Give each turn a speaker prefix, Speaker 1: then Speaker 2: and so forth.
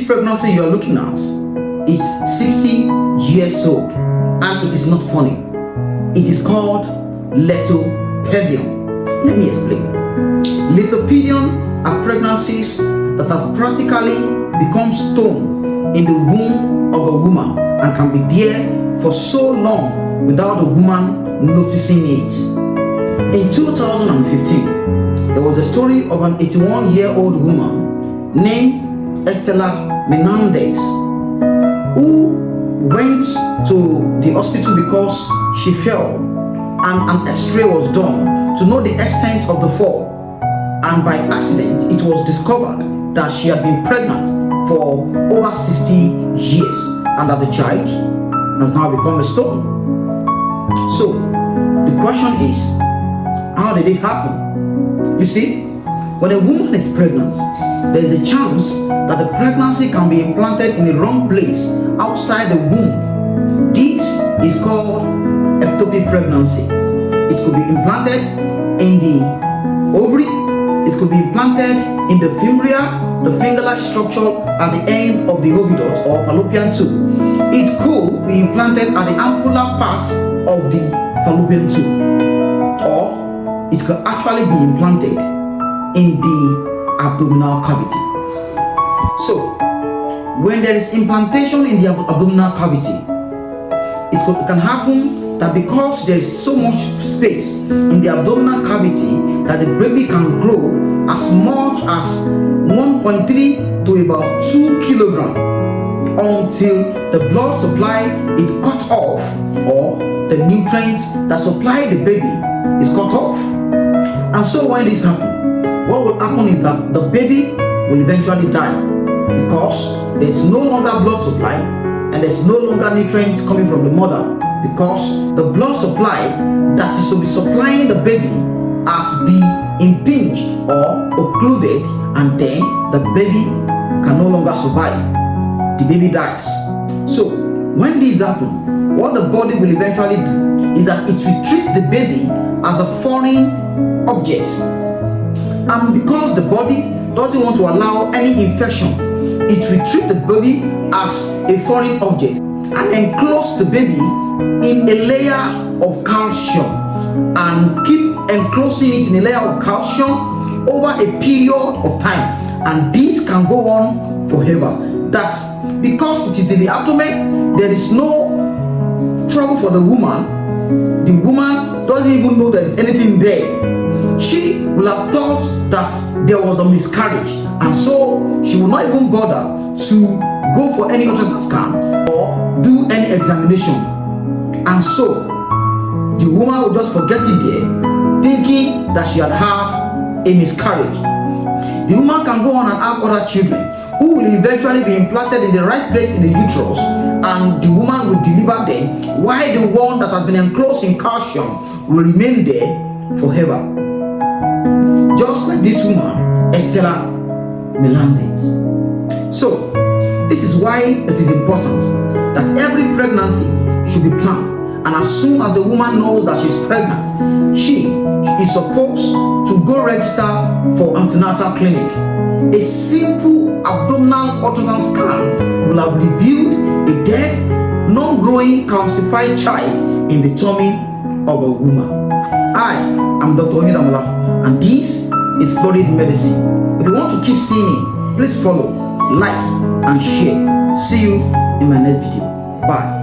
Speaker 1: pregnancy you are looking at is 60 years old, and it is not funny. It is called Lithopedion. Let me explain. Lithopedion are pregnancies that have practically become stone in the womb of a woman and can be there for so long without the woman noticing it. In 2015, there was a story of an 81-year-old woman named Estela Menendez who went to the hospital because she fell, and an x-ray was done to know the extent of the fall, and by accident it was discovered that she had been pregnant for over 60 years and that the child has now become a stone. So the question is, how did it happen? You see, when a woman is pregnant, there is a chance that the pregnancy can be implanted in the wrong place outside the womb. This is called ectopic pregnancy. It could be implanted in the ovary, it could be implanted in the fimria, the finger-like structure at the end of the oviduct or fallopian tube. It could be implanted at the ampulla part of the fallopian tube, or it could actually be implanted in the abdominal cavity. So, when there is implantation in the abdominal cavity, it can happen that because there is so much space in the abdominal cavity that the baby can grow as much as 1.3 to about 2 kilograms until the blood supply is cut off, or the nutrients that supply the baby is cut off. And so when this happens, what will happen is that the baby will eventually die because there is no longer blood supply and there is no longer nutrients coming from the mother, because the blood supply that is to be supplying the baby has been impinged or occluded, and then the baby can no longer survive. The baby dies. So when this happens, what the body will eventually do is that it will treat the baby as a foreign object. And because the body doesn't want to allow any infection, it will treat the baby as a foreign object and enclose the baby in a layer of calcium and keep enclosing it in a layer of calcium over a period of time. And this can go on forever. That's because it is in the abdomen, there is no trouble for the woman. The woman doesn't even know there is anything there. She will have thought that there was a miscarriage, and so she will not even bother to go for any ultrasound scan or do any examination. And so the woman will just forget it there, thinking that she had had a miscarriage. The woman can go on and have other children who will eventually be implanted in the right place in the uterus, and the woman will deliver them, while the one that has been enclosed in calcium will remain there forever. Just like this woman, Estela Menendez. So, this is why it is important that every pregnancy should be planned, and as soon as a woman knows that she's pregnant, she is supposed to go register for antenatal clinic. A simple abdominal ultrasound scan will have revealed a dead, non-growing, calcified child in the tummy of a woman. I am Dr. Onyedamala, and this is Florid Medicine. If you want to keep seeing me, please follow, like, and share. See you in my next video. Bye.